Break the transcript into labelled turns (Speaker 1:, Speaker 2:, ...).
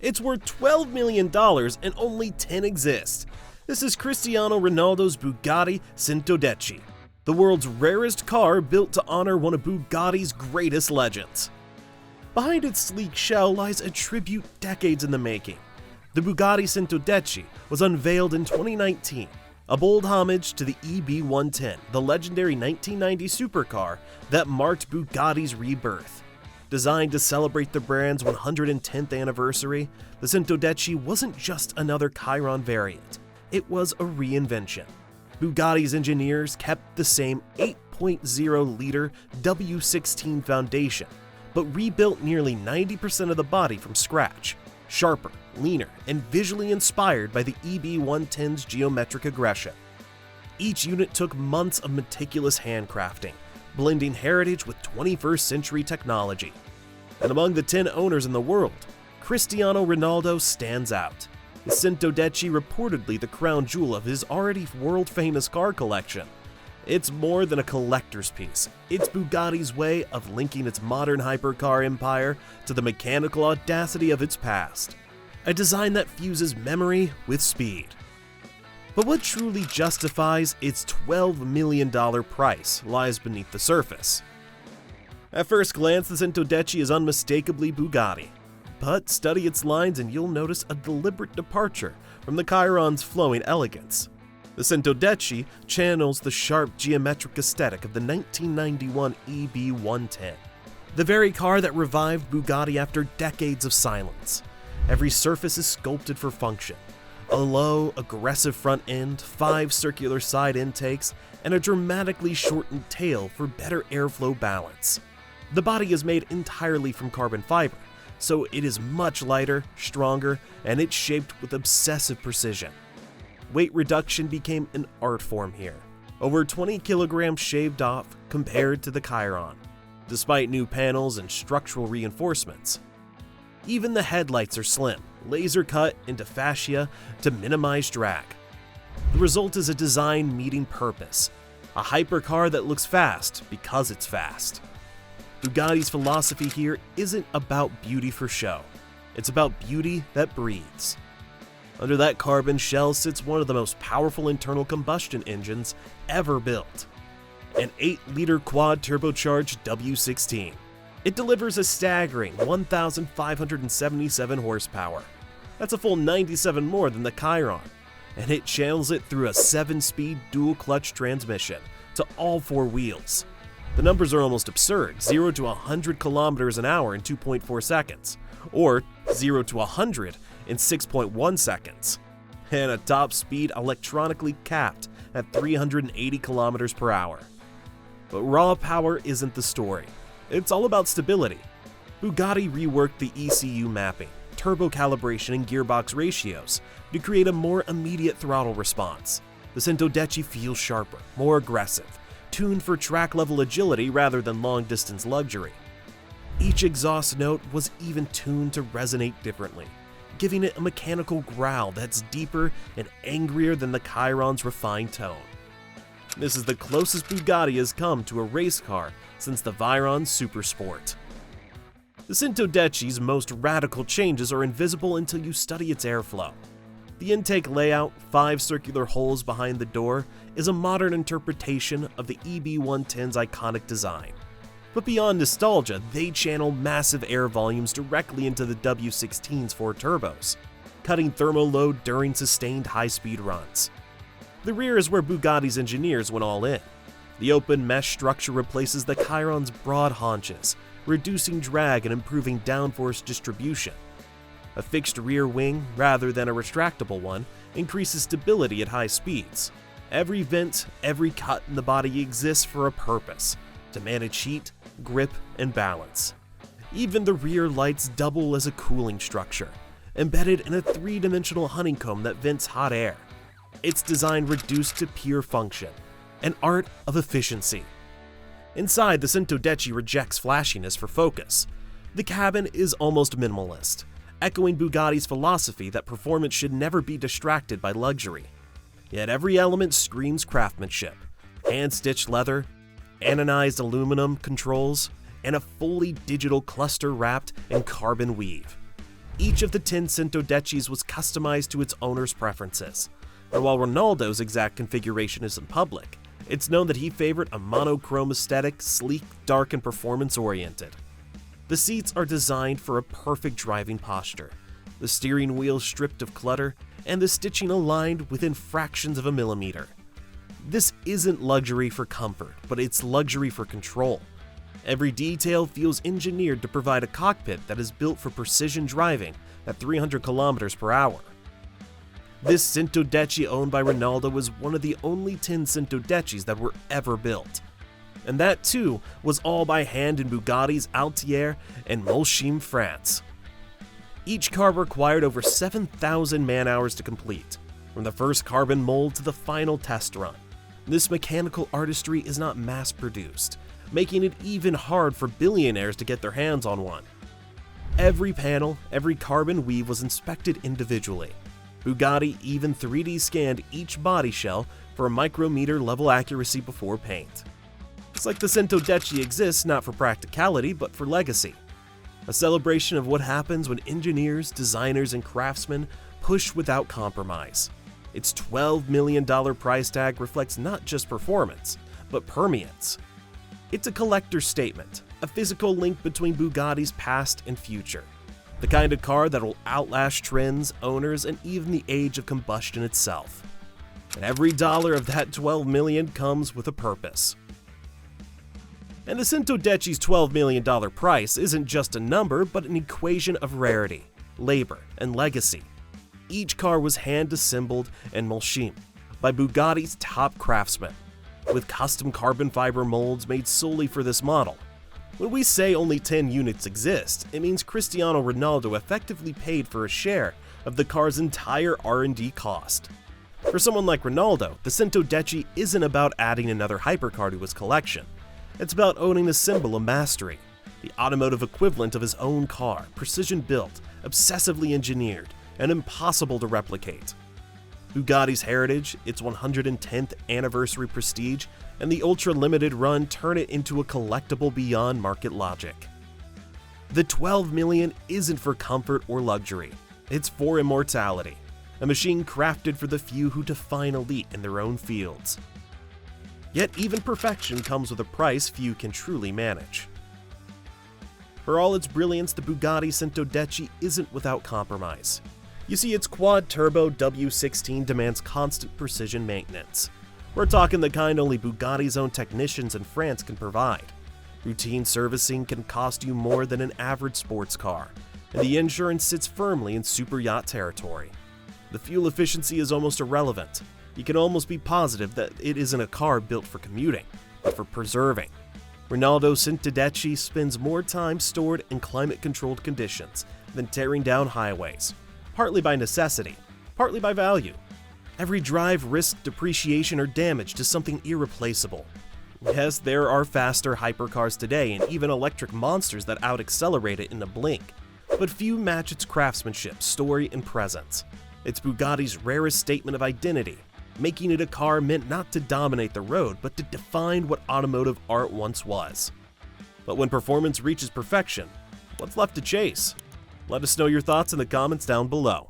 Speaker 1: It's worth $12 million and only 10 exist. This is Cristiano Ronaldo's Bugatti Centodieci, the world's rarest car built to honor one of Bugatti's greatest legends. Behind its sleek shell lies a tribute decades in the making. The Bugatti Centodieci was unveiled in 2019, a bold homage to the EB110, the legendary 1990 supercar that marked Bugatti's rebirth. Designed to celebrate the brand's 110th anniversary, the Centodieci wasn't just another Chiron variant. It was a reinvention. Bugatti's engineers kept the same 8.0-liter W16 foundation, but rebuilt nearly 90% of the body from scratch, sharper, leaner, and visually inspired by the EB110's geometric aggression. Each unit took months of meticulous handcrafting, blending heritage with 21st century technology. And among the 10 owners in the world, Cristiano Ronaldo stands out. The Centodieci reportedly the crown jewel of his already world-famous car collection. It's more than a collector's piece. It's Bugatti's way of linking its modern hypercar empire to the mechanical audacity of its past. A design that fuses memory with speed. But what truly justifies its $12 million price lies beneath the surface. At first glance, the Centodieci is unmistakably Bugatti. But study its lines and you'll notice a deliberate departure from the Chiron's flowing elegance. The Centodieci channels the sharp geometric aesthetic of the 1991 EB110, the very car that revived Bugatti after decades of silence. Every surface is sculpted for function. A low, aggressive front end, 5 circular side intakes, and a dramatically shortened tail for better airflow balance. The body is made entirely from carbon fiber, so it is much lighter, stronger, and it's shaped with obsessive precision. Weight reduction became an art form here, over 20 kilograms shaved off compared to the Chiron, despite new panels and structural reinforcements. Even the headlights are slim, laser cut into fascia to minimize drag. The result is a design meeting purpose, a hypercar that looks fast because it's fast. Bugatti's philosophy here isn't about beauty for show, it's about beauty that breathes. Under that carbon shell sits one of the most powerful internal combustion engines ever built, an 8-liter quad-turbocharged W16. It delivers a staggering 1,577 horsepower. That's a full 97 more than the Chiron, and it channels it through a 7-speed dual-clutch transmission to all 4 wheels. The numbers are almost absurd, 0 to 100 kilometers an hour in 2.4 seconds, or 0 to 100 in 6.1 seconds, and a top speed electronically capped at 380 kilometers per hour. But raw power isn't the story. It's all about stability. Bugatti reworked the ECU mapping, turbo calibration, and gearbox ratios to create a more immediate throttle response. The Centodieci feels sharper, more aggressive, tuned for track-level agility rather than long-distance luxury. Each exhaust note was even tuned to resonate differently, giving it a mechanical growl that's deeper and angrier than the Chiron's refined tone. This is the closest Bugatti has come to a race car since the Veyron Supersport. The Centodieci's most radical changes are invisible until you study its airflow. The intake layout, 5 circular holes behind the door, is a modern interpretation of the EB110's iconic design. But beyond nostalgia, they channel massive air volumes directly into the W16's 4 turbos, cutting thermal load during sustained high-speed runs. The rear is where Bugatti's engineers went all in. The open mesh structure replaces the Chiron's broad haunches, reducing drag and improving downforce distribution. A fixed rear wing, rather than a retractable one, increases stability at high speeds. Every vent, every cut in the body exists for a purpose, to manage heat, grip, and balance. Even the rear lights double as a cooling structure, embedded in a 3-dimensional honeycomb that vents hot air. Its design reduced to pure function, an art of efficiency. Inside, the Centodieci rejects flashiness for focus. The cabin is almost minimalist, echoing Bugatti's philosophy that performance should never be distracted by luxury. Yet every element screams craftsmanship: hand-stitched leather, anodized aluminum controls, and a fully digital cluster wrapped in carbon weave. Each of the 10 Centodiecis was customized to its owner's preferences. And while Ronaldo's exact configuration isn't public, it's known that he favored a monochrome aesthetic, sleek, dark, and performance-oriented. The seats are designed for a perfect driving posture, the steering wheel stripped of clutter, and the stitching aligned within fractions of a millimeter. This isn't luxury for comfort, but it's luxury for control. Every detail feels engineered to provide a cockpit that is built for precision driving at 300 kilometers per hour. This Centodieci owned by Ronaldo was one of the only 10 Centodiecis that were ever built. And that too was all by hand in Bugatti's Altier and Molsheim, France. Each car required over 7,000 man-hours to complete, from the first carbon mold to the final test run. This mechanical artistry is not mass-produced, making it even hard for billionaires to get their hands on one. Every panel, every carbon weave was inspected individually. Bugatti even 3D scanned each body shell for a micrometer level accuracy before paint. It's like the Centodieci exists not for practicality but for legacy. A celebration of what happens when engineers, designers, and craftsmen push without compromise. Its $12 million price tag reflects not just performance, but permanence. It's a collector's statement, a physical link between Bugatti's past and future. The kind of car that will outlast trends, owners, and even the age of combustion itself. And every dollar of that $12 million comes with a purpose. And the Centodieci's $12 million price isn't just a number, but an equation of rarity, labor, and legacy. Each car was hand-assembled in Molsheim by Bugatti's top craftsmen, with custom carbon fiber molds made solely for this model. When we say only 10 units exist, it means Cristiano Ronaldo effectively paid for a share of the car's entire R&D cost. For someone like Ronaldo, the Centodieci isn't about adding another hypercar to his collection. It's about owning the symbol of mastery, the automotive equivalent of his own car, precision-built, obsessively engineered, and impossible to replicate. Bugatti's heritage, its 110th anniversary prestige, and the ultra-limited run turn it into a collectible beyond market logic. The $12 million isn't for comfort or luxury, it's for immortality, a machine crafted for the few who define elite in their own fields. Yet even perfection comes with a price few can truly manage. For all its brilliance, the Bugatti Centodieci isn't without compromise. You see, its quad-turbo W16 demands constant precision maintenance. We're talking the kind only Bugatti's own technicians in France can provide. Routine servicing can cost you more than an average sports car, and the insurance sits firmly in super yacht territory. The fuel efficiency is almost irrelevant. You can almost be positive that it isn't a car built for commuting, but for preserving. Ronaldo Centodieci spends more time stored in climate-controlled conditions than tearing down highways, partly by necessity, partly by value. Every drive risks depreciation or damage to something irreplaceable. Yes, there are faster hypercars today and even electric monsters that out-accelerate it in a blink, but few match its craftsmanship, story, and presence. It's Bugatti's rarest statement of identity, making it a car meant not to dominate the road, but to define what automotive art once was. But when performance reaches perfection, what's left to chase? Let us know your thoughts in the comments down below.